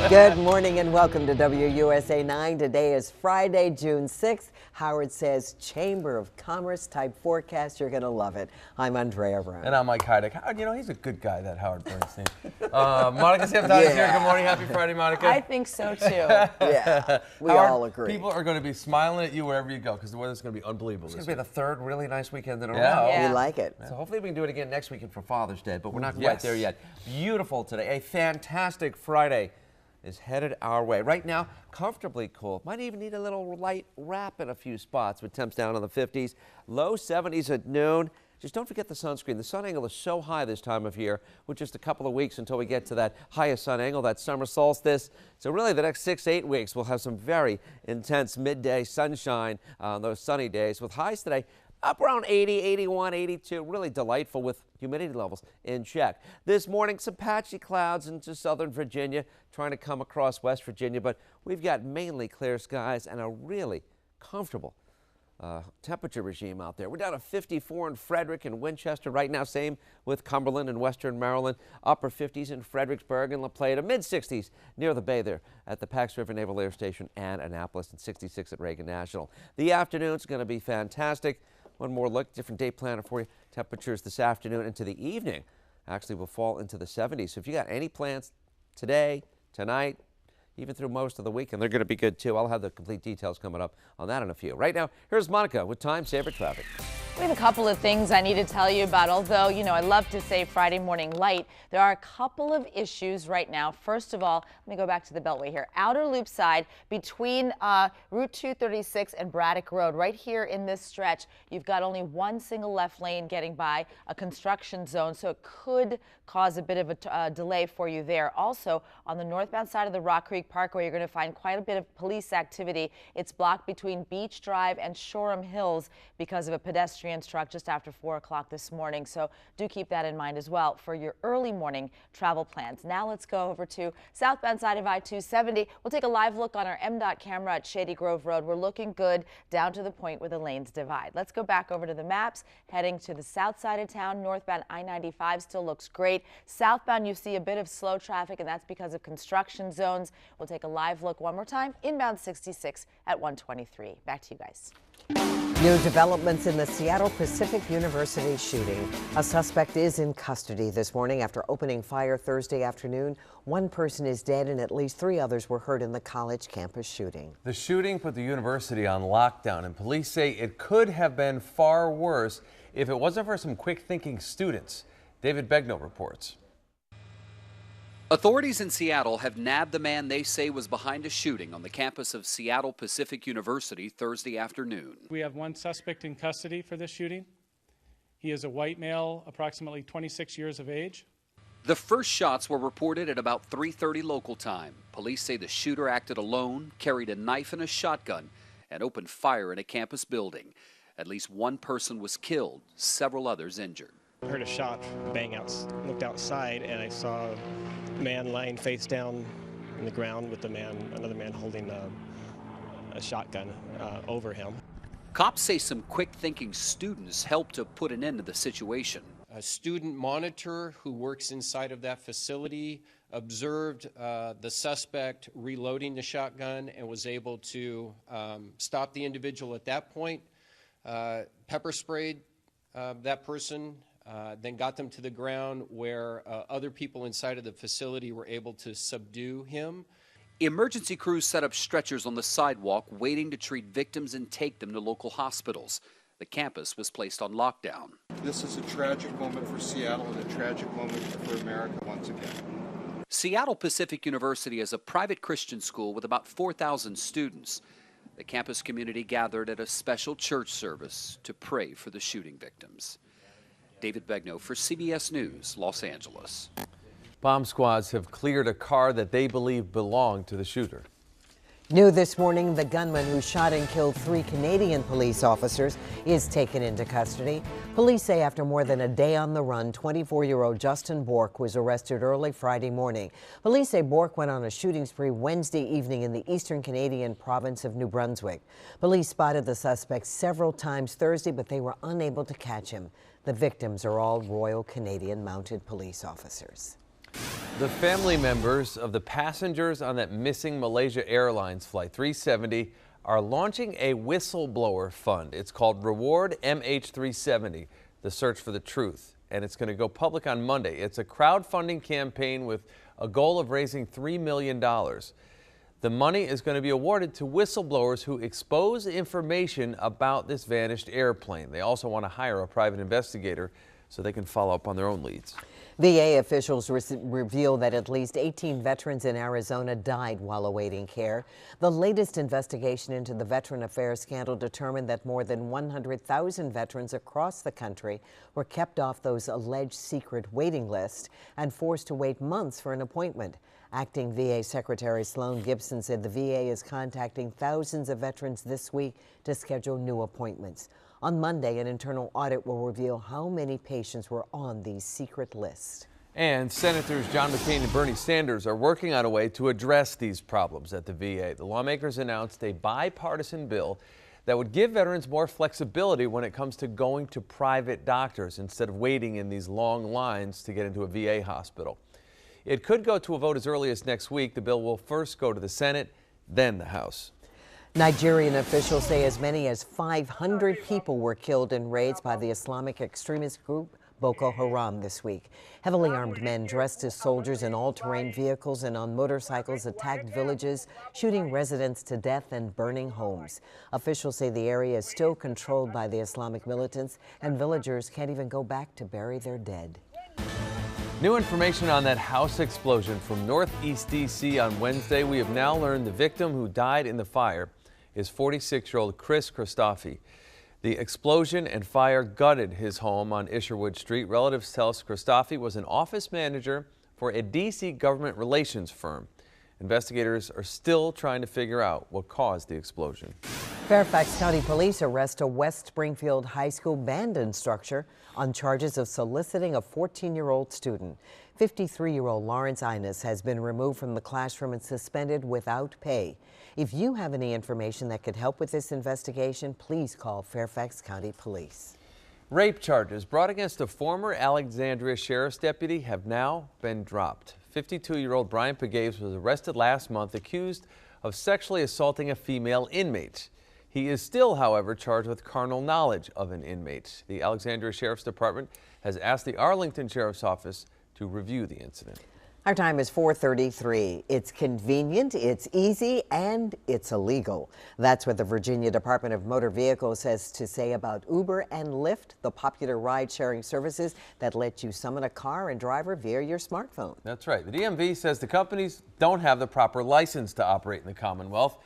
Good morning and welcome to WUSA 9. Today is Friday, June 6th. Howard says Chamber of Commerce type forecast. You're going to love it. I'm Andrea Brown. And I'm Mike Heidick. You know, he's a good guy, that Howard Bernstein. Monica Samtani is here. Good morning. Happy Friday, Monica. I think so, too. Yeah, we Howard, all agree. People are going to be smiling at you wherever you go because the weather's going to be unbelievable. It's going to be the third really nice weekend in a row. Yeah. We like it. So hopefully we can do it again next weekend for Father's Day, but we're not quite there yet. Beautiful today. A fantastic Friday is headed our way. Right now, comfortably cool. Might even need a little light wrap in a few spots with temps down in the 50s. Low 70s at noon. Just don't forget the sunscreen. The sun angle is so high this time of year, with just a couple of weeks until we get to that highest sun angle, that summer solstice. So really the next 6-8 weeks we'll have some very intense midday sunshine on those sunny days with highs today up around 80, 81, 82. Really delightful with humidity levels in check. This morning, some patchy clouds into southern Virginia, trying to come across West Virginia, but we've got mainly clear skies and a really comfortable temperature regime out there. We're down to 54 in Frederick and Winchester right now. Same with Cumberland and Western Maryland. Upper 50s in Fredericksburg and La Plata. Mid 60s near the bay there at the Pax River Naval Air Station and Annapolis, and 66 at Reagan National. The afternoon's going to be fantastic. One more look, different day planner for you. Temperatures this afternoon into the evening actually will fall into the 70s. So if you got any plans today, tonight, even through most of the weekend, they're going to be good too. I'll have the complete details coming up on that in a few. Right now, here's Monica with Time Saver Traffic. We have a couple of things I need to tell you about. Although, you know, I love to say Friday morning light, there are a couple of issues right now. First of all, let me go back to the Beltway here. Outer loop side between Route 236 and Braddock Road, right here in this stretch, you've got only one single left lane getting by, a construction zone, so it could cause a bit of a delay for you there. Also, on the northbound side of the Rock Creek Parkway, you're going to find quite a bit of police activity. It's blocked between Beach Drive and Shoreham Hills because of a pedestrian struck just after 4 o'clock this morning. So do keep that in mind as well for your early morning travel plans. Now let's go over to southbound side of I-270. We'll take a live look on our MDOT camera at Shady Grove Road. We're looking good down to the point where the lanes divide. Let's go back over to the maps. Heading to the south side of town, northbound I-95 still looks great. Southbound, you see a bit of slow traffic, and that's because of construction zones. We'll take a live look one more time. Inbound 66 at 123. Back to you guys. New developments in the Seattle Pacific University shooting. A suspect is in custody this morning after opening fire Thursday afternoon. One person is dead and at least 3 others were hurt in the college campus shooting. The shooting put the university on lockdown, and police say it could have been far worse if it wasn't for some quick-thinking students. David Begnaud reports. Authorities in Seattle have nabbed the man they say was behind a shooting on the campus of Seattle Pacific University Thursday afternoon. We have one suspect in custody for this shooting. He is a white male, approximately 26 years of age. The first shots were reported at about 3:30 local time. Police say the shooter acted alone, carried a knife and a shotgun, and opened fire in a campus building. At least one person was killed, several others injured. I heard a shot bang out, looked outside, and I saw a man lying face down in the ground with another man holding a shotgun over him. Cops say some quick-thinking students helped to put an end to the situation. A student monitor who works inside of that facility observed the suspect reloading the shotgun and was able to stop the individual at that point, pepper sprayed that person, then got them to the ground where other people inside of the facility were able to subdue him. Emergency crews set up stretchers on the sidewalk waiting to treat victims and take them to local hospitals. The campus was placed on lockdown. This is a tragic moment for Seattle and a tragic moment for America once again. Seattle Pacific University is a private Christian school with about 4,000 students. The campus community gathered at a special church service to pray for the shooting victims. David Begnaud for CBS News, Los Angeles. Bomb squads have cleared a car that they believe belonged to the shooter. New this morning, the gunman who shot and killed 3 Canadian police officers is taken into custody. Police say after more than a day on the run, 24-year-old Justin Bork was arrested early Friday morning. Police say Bork went on a shooting spree Wednesday evening in the eastern Canadian province of New Brunswick. Police spotted the suspect several times Thursday, but they were unable to catch him. The victims are all Royal Canadian Mounted Police officers. The family members of the passengers on that missing Malaysia Airlines flight 370 are launching a whistleblower fund. It's called Reward MH370, the search for the truth. And it's going to go public on Monday. It's a crowdfunding campaign with a goal of raising $3 million. The money is going to be awarded to whistleblowers who expose information about this vanished airplane. They also want to hire a private investigator so they can follow up on their own leads. VA officials reveal that at least 18 veterans in Arizona died while awaiting care. The latest investigation into the Veteran Affairs scandal determined that more than 100,000 veterans across the country were kept off those alleged secret waiting lists and forced to wait months for an appointment. Acting VA Secretary Sloan Gibson said the VA is contacting thousands of veterans this week to schedule new appointments. On Monday, an internal audit will reveal how many patients were on these secret lists. And Senators John McCain and Bernie Sanders are working on a way to address these problems at the VA. The lawmakers announced a bipartisan bill that would give veterans more flexibility when it comes to going to private doctors instead of waiting in these long lines to get into a VA hospital. It could go to a vote as early as next week. The bill will first go to the Senate, then the House. Nigerian officials say as many as 500 people were killed in raids by the Islamic extremist group Boko Haram this week. Heavily armed men dressed as soldiers in all-terrain vehicles and on motorcycles attacked villages, shooting residents to death and burning homes. Officials say the area is still controlled by the Islamic militants, and villagers can't even go back to bury their dead. New information on that house explosion from Northeast D.C. on Wednesday. We have now learned the victim who died in the fire is 46-year-old Chris Christofi. The explosion and fire gutted his home on Isherwood Street. Relatives tell us Christofi was an office manager for a D.C. government relations firm. Investigators are still trying to figure out what caused the explosion. Fairfax County Police arrest a West Springfield High School band instructor on charges of soliciting a 14-year-old student. 53-year-old Lawrence Innes has been removed from the classroom and suspended without pay. If you have any information that could help with this investigation, please call Fairfax County Police. Rape charges brought against a former Alexandria Sheriff's deputy have now been dropped. 52-year-old Brian Pegaves was arrested last month accused of sexually assaulting a female inmate. He is still, however, charged with carnal knowledge of an inmate. The Alexandria Sheriff's Department has asked the Arlington Sheriff's Office to review the incident. Our time is 4:33. It's convenient, it's easy, and it's illegal. That's what the Virginia Department of Motor Vehicles has to say about Uber and Lyft, the popular ride-sharing services that let you summon a car and driver via your smartphone. That's right. The DMV says the companies don't have the proper license to operate in the Commonwealth,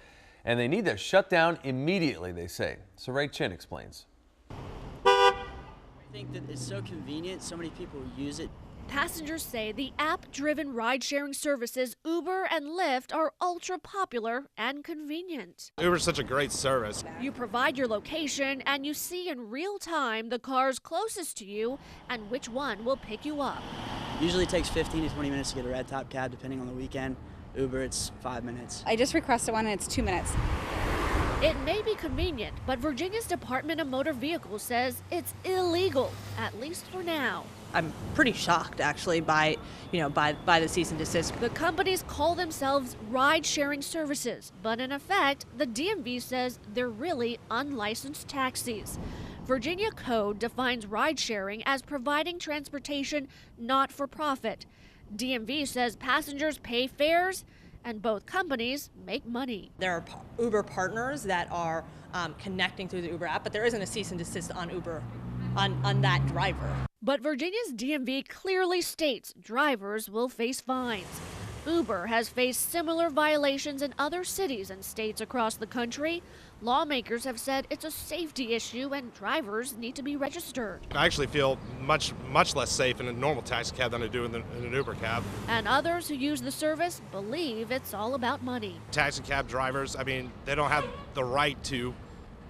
and they need to shut down immediately, they say. So Ray Chin explains. I think that it's so convenient, so many people use it. Passengers say the app-driven ride-sharing services Uber and Lyft are ultra-popular and convenient. Uber's such a great service. You provide your location and you see in real time the cars closest to you and which one will pick you up. Usually it takes 15 to 20 minutes to get a red top cab, depending on the weekend. Uber, it's 5 minutes. I just requested one and it's 2 minutes. It may be convenient, but Virginia's Department of Motor Vehicles says it's illegal, at least for now. I'm pretty shocked, actually, by the cease and desist. The companies call themselves ride-sharing services, but in effect, the DMV says they're really unlicensed taxis. Virginia code defines ride-sharing as providing transportation not for profit. DMV says passengers pay fares and both companies make money. There are Uber partners that are connecting through the Uber app, but there isn't a cease and desist on Uber, on that driver. But Virginia's DMV clearly states drivers will face fines. Uber has faced similar violations in other cities and states across the country. Lawmakers have said it's a safety issue and drivers need to be registered. I actually feel much less safe in a normal taxi cab than I do in an Uber cab. And others who use the service believe it's all about money. Taxi cab drivers, I mean, they don't have the right to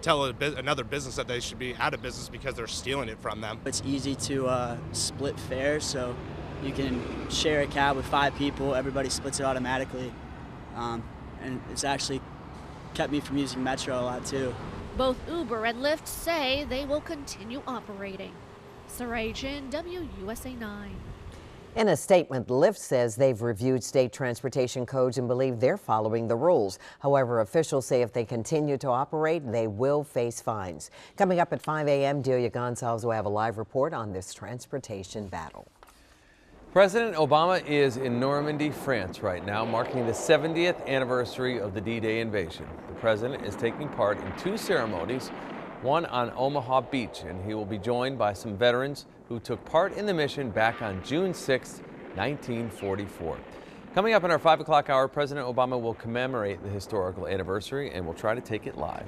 tell another business that they should be out of business because they're stealing it from them. It's easy to split fares, so you can share a cab with 5 people, everybody splits it automatically, and it's actually kept me from using Metro a lot too. Both Uber and Lyft say they will continue operating. Saray Chin, WUSA 9. In a statement, Lyft says they've reviewed state transportation codes and believe they're following the rules. However, officials say if they continue to operate, they will face fines. Coming up at 5 a.m., Delia Gonçalves will have a live report on this transportation battle. President Obama is in Normandy, France right now, marking the 70th anniversary of the D-Day invasion. The president is taking part in two ceremonies, one on Omaha Beach, and he will be joined by some veterans who took part in the mission back on June 6, 1944. Coming up in our 5 o'clock hour, President Obama will commemorate the historical anniversary and will try to take it live.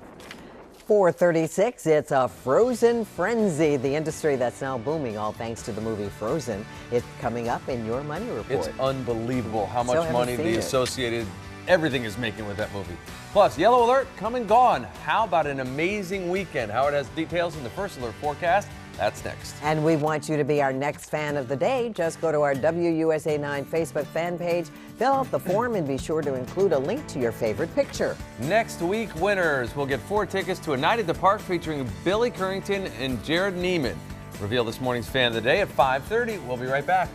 4:36, it's a Frozen frenzy, the industry that's now booming all thanks to the movie Frozen. It's coming up in your Money Report. It's unbelievable how much money the Associated everything is making with that movie. Plus, yellow alert, come and gone. How about an amazing weekend? Howard has details in the first alert forecast. That's next. And we want you to be our next fan of the day. Just go to our WUSA 9 Facebook fan page, fill out the form, and be sure to include a link to your favorite picture. Next week, winners will get 4 tickets to A Night at the Park featuring Billy Currington and Jared Neiman. Reveal this morning's fan of the day at 5:30. We'll be right back.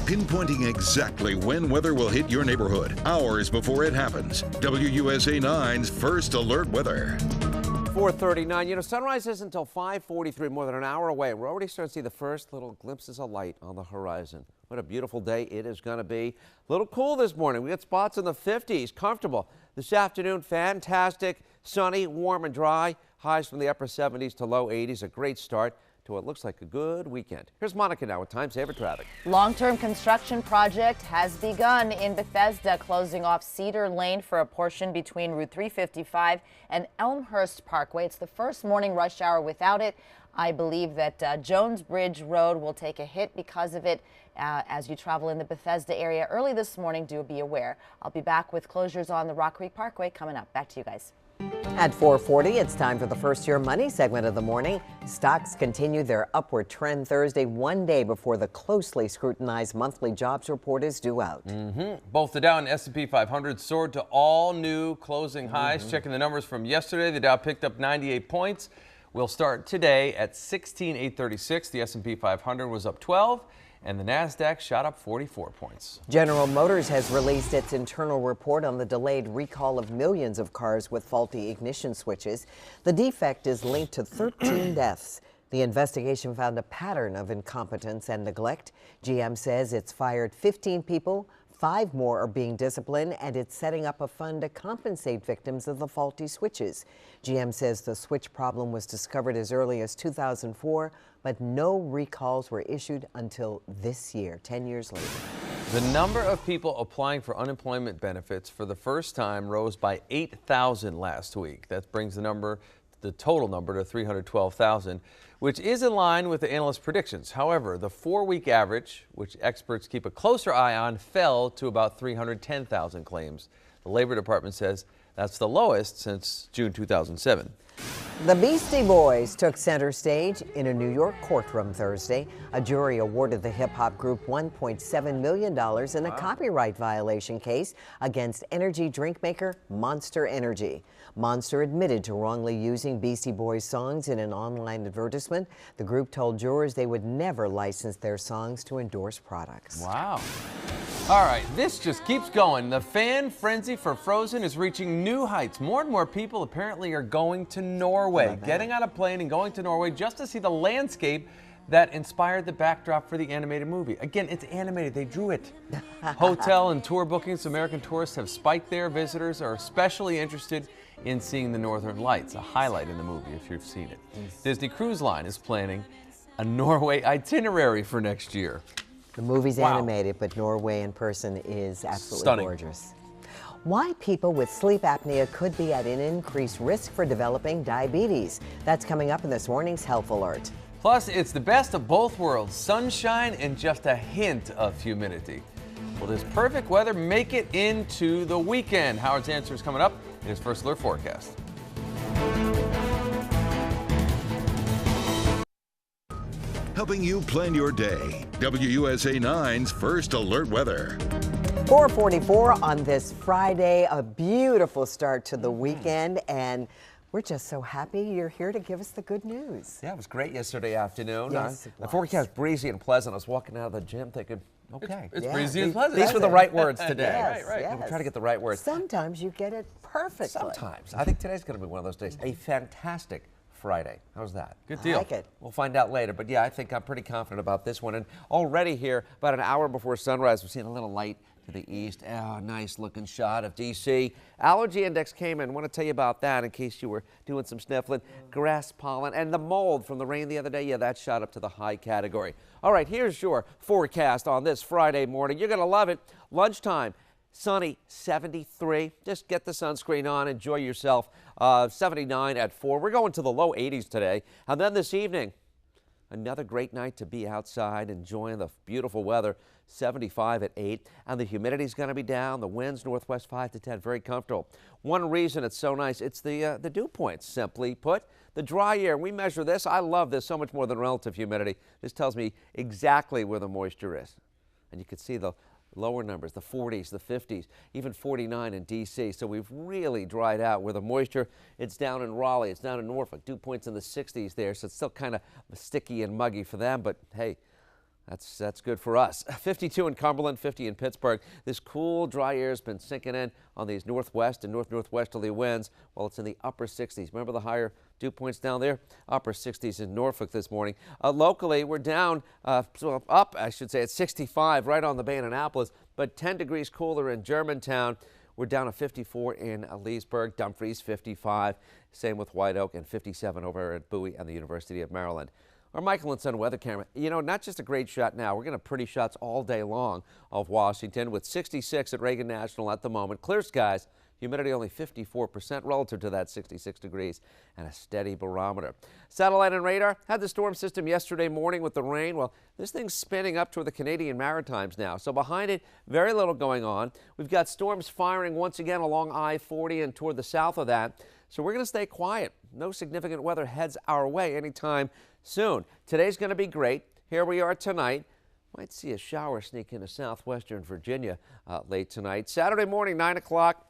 Pinpointing exactly when weather will hit your neighborhood, hours before it happens. WUSA 9's First Alert Weather. 4:39. You know, sunrise isn't until 5:43, more than an hour away. We're already starting to see the first little glimpses of light on the horizon. What a beautiful day it is going to be. A little cool this morning. We got spots in the 50s, comfortable. This afternoon, fantastic, sunny, warm and dry. Highs from the upper 70s to low 80s. A great start to what looks like a good weekend. Here's Monica now with Time Saver Traffic. Long-term construction project has begun in Bethesda, closing off Cedar Lane for a portion between Route 355 and Elmhurst Parkway. It's the first morning rush hour without it. I believe that Jones Bridge Road will take a hit because of it as you travel in the Bethesda area early this morning. Do be aware. I'll be back with closures on the Rock Creek Parkway coming up. Back to you guys. At 4:40, it's time for the First Your Money segment of the morning. Stocks continue their upward trend Thursday, one day before the closely scrutinized monthly jobs report is due out. Both the Dow and S&P 500 soared to all new closing highs. Checking the numbers from yesterday, the Dow picked up 98 points. We'll start today at 16,836. The S&P 500 was up 12. And the NASDAQ shot up 44 points. General Motors has released its internal report on the delayed recall of millions of cars with faulty ignition switches. The defect is linked to 13 deaths. The investigation found a pattern of incompetence and neglect. GM says it's fired 15 people. 5 more are being disciplined, and it's setting up a fund to compensate victims of the faulty switches. GM says the switch problem was discovered as early as 2004, but no recalls were issued until this year, 10 years later. The number of people applying for unemployment benefits for the first time rose by 8,000 last week. That brings the total number to 312,000, which is in line with the analysts' predictions. However, the 4-week average, which experts keep a closer eye on, fell to about 310,000 claims. The Labor Department says that's the lowest since June 2007. The Beastie Boys took center stage in a New York courtroom Thursday. A jury awarded the hip-hop group $1.7 million in a copyright violation case against energy drink maker Monster Energy. Monster admitted to wrongly using Beastie Boys songs in an online advertisement. The group told jurors they would never license their songs to endorse products. Wow. All right, this just keeps going. The fan frenzy for Frozen is reaching new heights. More and more people apparently are going to Norway, getting on a plane and going to Norway just to see the landscape that inspired the backdrop for the animated movie. Again, it's animated. They drew it. Hotel and tour bookings, American tourists have spiked there. Visitors are especially interested in seeing the Northern Lights, a highlight in the movie if you've seen it. Disney Cruise Line is planning a Norway itinerary for next year. The movie's animated, but Norway in person is absolutely gorgeous. Why people with sleep apnea could be at an increased risk for developing diabetes. That's coming up in this morning's Health Alert. Plus, it's the best of both worlds, sunshine and just a hint of humidity. Will this perfect weather make it into the weekend? Howard's answer is coming up in his First Alert forecast. Helping you plan your day. WUSA 9's First Alert Weather. 4:44 on this Friday, a beautiful start to the weekend, and we're just so happy you're here to give us the good news. Yeah, it was great yesterday afternoon. Yes, The forecast breezy and pleasant. I was walking out of the gym thinking, okay. It's breezy and pleasant. These were the right words today. Yes, right. yes. We're trying to get the right words. Sometimes you get it perfectly. Sometimes. I think today's going to be one of those days. A fantastic Friday. How's that? Good deal. I like it. We'll find out later. But yeah, I think I'm pretty confident about this one. And already here, about an hour before sunrise, we're seeing a little light to the east. Oh, nice looking shot of D.C. Allergy index came in. I want to tell you about that in case you were doing some sniffling. Grass pollen and the mold from the rain the other day. Yeah, that shot up to the high category. All right, here's your forecast on this Friday morning. You're going to love it. Lunchtime. Sunny, 73. Just get the sunscreen on, enjoy yourself. 79 at 4. We're going to the low 80s today. And then this evening, another great night to be outside enjoying the beautiful weather. 75 at 8. And the humidity's going to be down. The winds northwest 5 to 10. Very comfortable. One reason it's so nice, it's the dew points, simply put. The dry air, we measure this. I love this so much more than relative humidity. This tells me exactly where the moisture is. And you can see the lower numbers, the 40s, the 50s, even 49 in D.C. So we've really dried out where the moisture. It's down in Raleigh, it's down in Norfolk, dew points in the 60s there, so it's still kind of sticky and muggy for them, but hey, that's good for us. 52 in Cumberland, 50 in Pittsburgh. This cool, dry air has been sinking in on these northwest and northwesterly winds while it's in the upper 60s. Remember the higher dew points down there? Upper 60s in Norfolk this morning. Locally, we're down, up, I should say, at 65 right on the Bay in Annapolis, but 10 degrees cooler in Germantown. We're down to 54 in Leesburg, Dumfries 55, same with White Oak, and 57 over at Bowie and the University of Maryland. Our Michael and Son weather camera, you know, not just a great shot now, we're getting pretty shots all day long of Washington with 66 at Reagan National at the moment. Clear skies, humidity only 54% relative to that 66 degrees, and a steady barometer. Satellite and radar had the storm system yesterday morning with the rain. Well, this thing's spinning up toward the Canadian Maritimes now. So behind it, very little going on. We've got storms firing once again along I-40 and toward the south of that. So we're going to stay quiet. No significant weather heads our way anytime soon. Today's going to be great. Here we are tonight. Might see a shower sneak into southwestern Virginia late tonight. Saturday morning, 9 o'clock.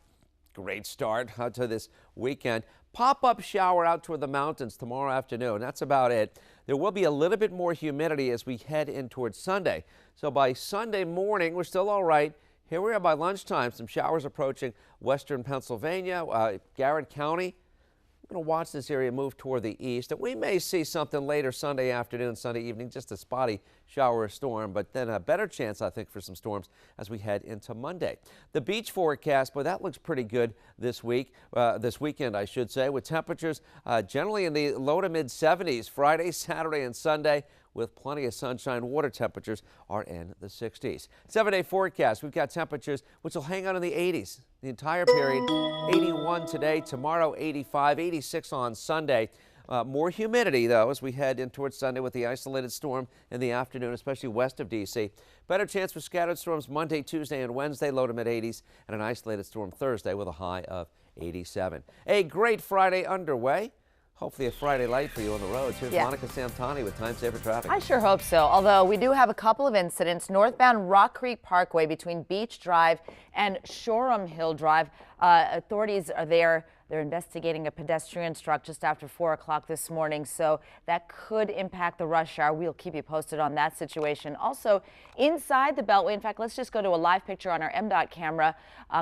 Great start to this weekend. Pop-up shower out toward the mountains tomorrow afternoon. That's about it. There will be a little bit more humidity as we head in towards Sunday. So by Sunday morning, we're still all right. Here we are by lunchtime. Some showers approaching western Pennsylvania, Garrett County. We're going to watch this area move toward the east, and we may see something later Sunday afternoon, Sunday evening, just a spotty shower or storm, but then a better chance, I think, for some storms as we head into Monday. The beach forecast, boy, that looks pretty good this weekend, I should say, with temperatures generally in the low to mid 70s Friday, Saturday, and Sunday. With plenty of sunshine, water temperatures are in the 60s. 7-day forecast, we've got temperatures which will hang out in the 80s the entire period. 81 today, tomorrow 85, 86 on Sunday. More humidity, though, as we head in towards Sunday with the isolated storm in the afternoon, especially west of D.C. Better chance for scattered storms Monday, Tuesday, and Wednesday, low to mid 80s, and an isolated storm Thursday with a high of 87. A great Friday underway. Hopefully a Friday light for you on the road. Here's Monica Santani with Time Saver Traffic. I sure hope so, although we do have a couple of incidents. Northbound Rock Creek Parkway between Beach Drive and Shoreham Hill Drive. Authorities are there. They're investigating a pedestrian struck just after 4 o'clock this morning, so that could impact the rush hour. We'll keep you posted on that situation. Also, inside the Beltway, in fact, let's just go to a live picture on our MDOT camera.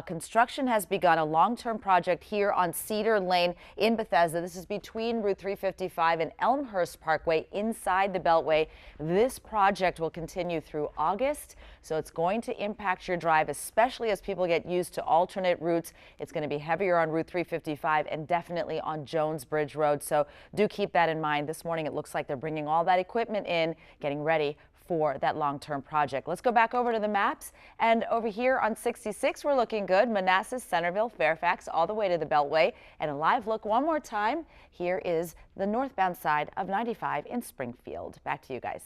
Construction has begun, a long-term project here on Cedar Lane in Bethesda. This is between Route 355 and Elmhurst Parkway inside the Beltway. This project will continue through August, so it's going to impact your drive, especially as people get used to alternate routes. It's going to be heavier on Route 355 and definitely on Jones Bridge Road. So do keep that in mind. This morning it looks like they're bringing all that equipment in, getting ready for that long-term project. Let's go back over to the maps. And over here on 66, we're looking good. Manassas, Centerville, Fairfax, all the way to the Beltway. And a live look one more time. Here is the northbound side of 95 in Springfield. Back to you guys.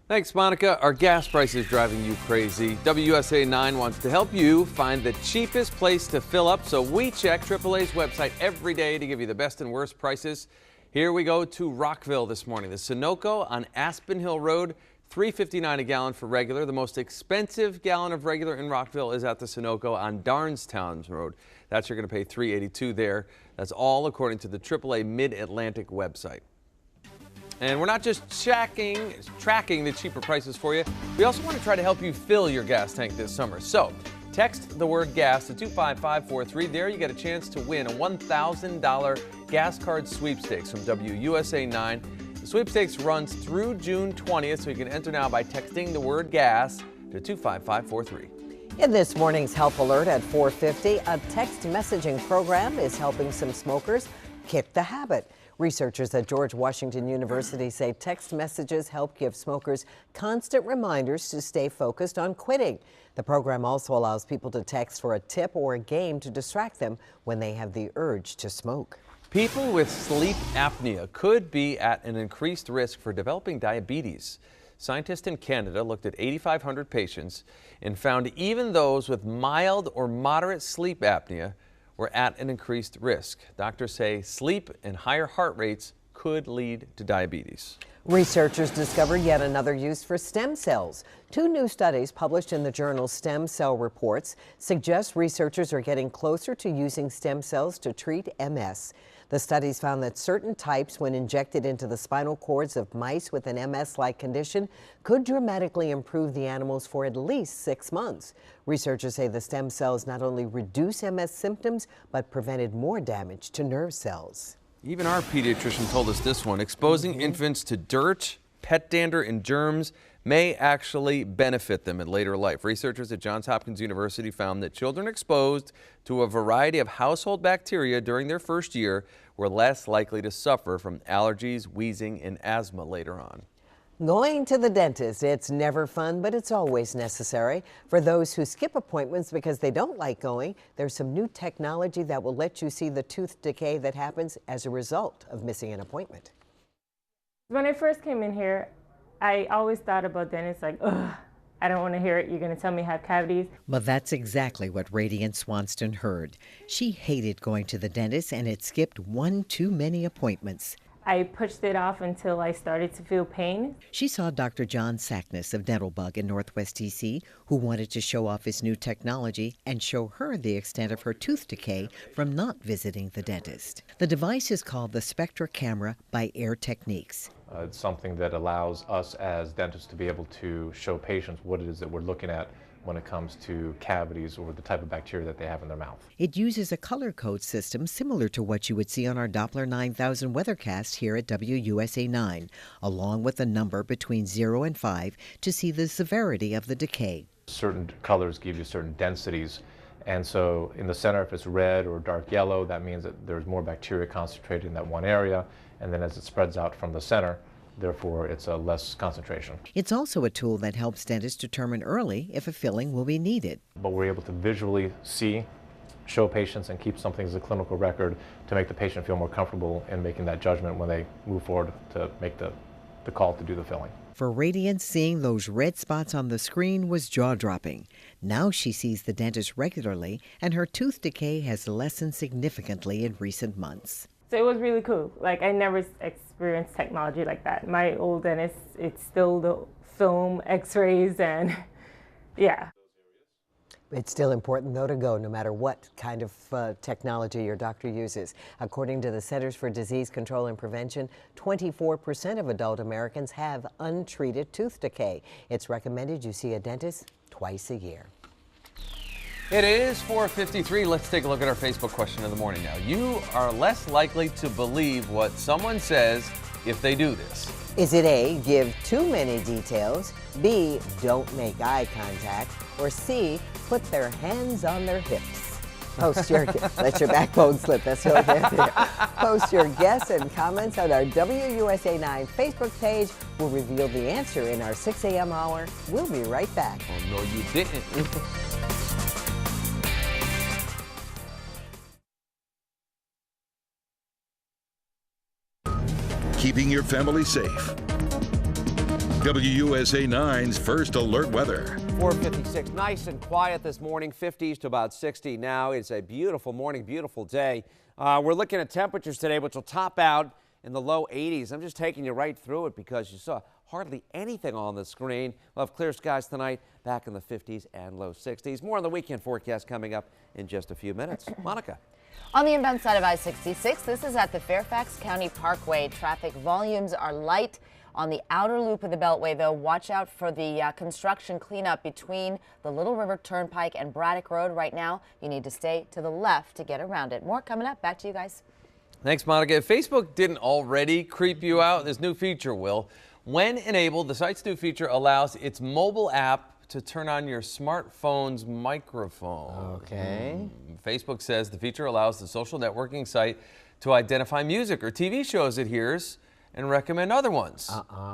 Thanks, Monica. Are gas prices driving you crazy? WUSA 9 wants to help you find the cheapest place to fill up, so we check AAA's website every day to give you the best and worst prices. Here we go to Rockville this morning. The Sunoco on Aspen Hill Road, $3.59 a gallon for regular. The most expensive gallon of regular in Rockville is at the Sunoco on Darnestown Road. That's you're going to pay $3.82 there. That's all according to the AAA Mid-Atlantic website. And we're not just tracking the cheaper prices for you. We also want to try to help you fill your gas tank this summer. So text the word gas to 25543. There you get a chance to win a $1,000 gas card sweepstakes from WUSA 9. The sweepstakes runs through June 20th, so you can enter now by texting the word gas to 25543. In this morning's Help Alert at 4:50, a text messaging program is helping some smokers kick the habit. Researchers at George Washington University say text messages help give smokers constant reminders to stay focused on quitting. The program also allows people to text for a tip or a game to distract them when they have the urge to smoke. People with sleep apnea could be at an increased risk for developing diabetes. Scientists in Canada looked at 8,500 patients and found even those with mild or moderate sleep apnea were at an increased risk. Doctors say sleep and higher heart rates could lead to diabetes. Researchers discovered yet another use for stem cells. Two new studies published in the journal Stem Cell Reports suggest researchers are getting closer to using stem cells to treat MS. The studies found that certain types, when injected into the spinal cords of mice with an MS-like condition, could dramatically improve the animals for at least 6 months. Researchers say the stem cells not only reduce MS symptoms, but prevented more damage to nerve cells. Even our pediatrician told us this one. Exposing infants to dirt, pet dander, and germs may actually benefit them in later life. Researchers at Johns Hopkins University found that children exposed to a variety of household bacteria during their first year were less likely to suffer from allergies, wheezing, and asthma later on. Going to the dentist, it's never fun, but it's always necessary. For those who skip appointments because they don't like going, there's some new technology that will let you see the tooth decay that happens as a result of missing an appointment. When I first came in here, I always thought about dentists like, ugh, I don't want to hear it. You're going to tell me I have cavities. Well, that's exactly what Radiant Swanston heard. She hated going to the dentist and had skipped one too many appointments. I pushed it off until I started to feel pain. She saw Dr. John Sackness of Dental Bug in Northwest DC, who wanted to show off his new technology and show her the extent of her tooth decay from not visiting the dentist. The device is called the Spectra Camera by Air Techniques. It's something that allows us as dentists to be able to show patients what it is that we're looking at when it comes to cavities or the type of bacteria that they have in their mouth. It uses a color code system similar to what you would see on our Doppler 9000 weathercast here at WUSA 9, along with a number between 0 and 5 to see the severity of the decay. Certain colors give you certain densities, and so in the center, if it's red or dark yellow, that means that there's more bacteria concentrated in that one area, and then as it spreads out from the center, therefore it's a less concentration. It's also a tool that helps dentists determine early if a filling will be needed. But we're able to visually see, show patients, and keep something as a clinical record to make the patient feel more comfortable in making that judgment when they move forward to make the call to do the filling. For Radiance, seeing those red spots on the screen was jaw-dropping. Now she sees the dentist regularly, and her tooth decay has lessened significantly in recent months. So it was really cool. Like, I never experienced technology like that. My old dentist, it's still the film, x-rays, and yeah. It's still important, though, to go no matter what kind of technology your doctor uses. According to the Centers for Disease Control and Prevention, 24% of adult Americans have untreated tooth decay. It's recommended you see a dentist twice a year. It is 4:53. Let's take a look at our Facebook question of the morning now. You are less likely to believe what someone says if they do this. Is it A, give too many details, B, don't make eye contact, or C, put their hands on their hips? Post your, let your backbone slip, that's what it is. Post your guess and comments on our WUSA 9 Facebook page. We'll reveal the answer in our 6 a.m. hour. We'll be right back. Oh, no, you didn't. Keeping your family safe. WUSA 9's First Alert Weather. 4:56, nice and quiet this morning, 50s to about 60 now. It's a beautiful morning, beautiful day. We're looking at temperatures today, which will top out in the low 80s. I'm just taking you right through it because you saw hardly anything on the screen. We'll have clear skies tonight, back in the 50s and low 60s. More on the weekend forecast coming up in just a few minutes. Monica. On the inbound side of I-66, this is at the Fairfax County Parkway. Traffic volumes are light. On the outer loop of the Beltway, though, watch out for the construction cleanup between the Little River Turnpike and Braddock Road. Right now, you need to stay to the left to get around it. More coming up. Back to you guys. Thanks, Monica. If Facebook didn't already creep you out, this new feature will. When enabled, the site's new feature allows its mobile app to turn on your smartphone's microphone. Okay. Facebook says the feature allows the social networking site to identify music or TV shows it hears and recommend other ones.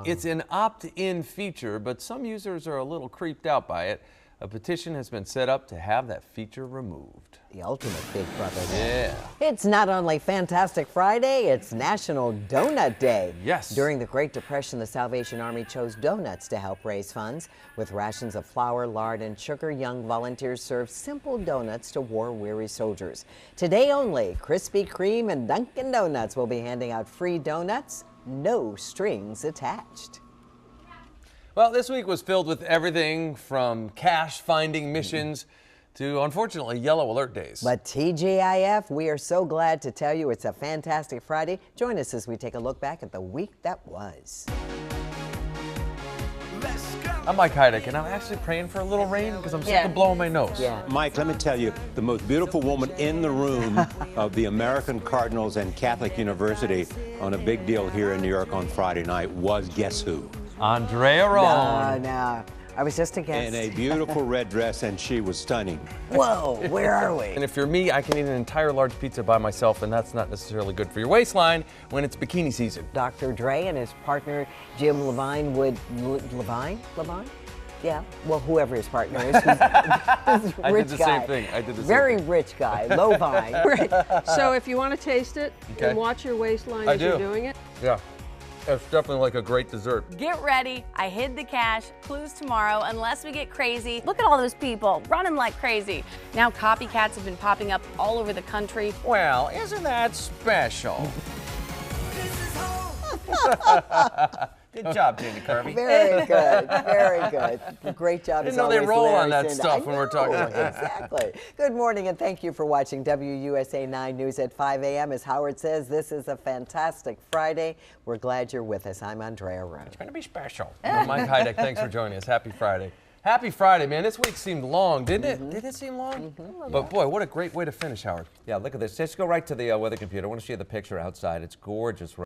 It's an opt-in feature, but some users are a little creeped out by it. A petition has been set up to have that feature removed. The ultimate Big Brother. Yeah. It's not only Fantastic Friday, it's National Donut Day. Yes. During the Great Depression, the Salvation Army chose donuts to help raise funds. With rations of flour, lard, and sugar, young volunteers served simple donuts to war-weary soldiers. Today only, Krispy Kreme and Dunkin' Donuts will be handing out free donuts, no strings attached. Well, this week was filled with everything from cash-finding missions to, unfortunately, yellow alert days. But TGIF, we are so glad to tell you it's a fantastic Friday. Join us as we take a look back at the week that was. I'm Mike Heidick, and I'm actually praying for a little rain because I'm sick of blowing my nose. Mike, let me tell you, the most beautiful woman in the room of the American Cardinals and Catholic University on a big deal here in New York on Friday night was, guess who? Andrea Roan. No. I was just a guest. In a beautiful red dress, and she was stunning. Whoa, where are we? And if you're me, I can eat an entire large pizza by myself, and that's not necessarily good for your waistline when it's bikini season. Dr. Dre and his partner Jim Levine would Levine? Yeah. Well, whoever his partner is, he's I rich did the guy. same thing. I did the same Very thing. rich guy, Levine. Right. So if you want to taste it Okay. and watch your waistline I as you're do. doing it. Yeah. It's definitely like a great dessert. Get ready. I hid the cash. Clues tomorrow, unless we get crazy. Look at all those people running like crazy. Now copycats have been popping up all over the country. Well, isn't that special? Good job, Jamie Kirby. Very good, very good. Great job. Didn't as know they always, roll on Larry that Sanders. stuff when we're talking about that. Exactly. Good morning, and thank you for watching WUSA 9 News at 5 a.m. As Howard says, this is a fantastic Friday. We're glad you're with us. I'm Andrea Roan. It's going to be special. I'm Mike Heidick. Thanks for joining us. Happy Friday. Happy Friday, man. This week seemed long, didn't it? Did it seem long? But boy, what a great way to finish, Howard. Yeah, look at this. Let's go right to the weather computer. I want to show you the picture outside. It's gorgeous.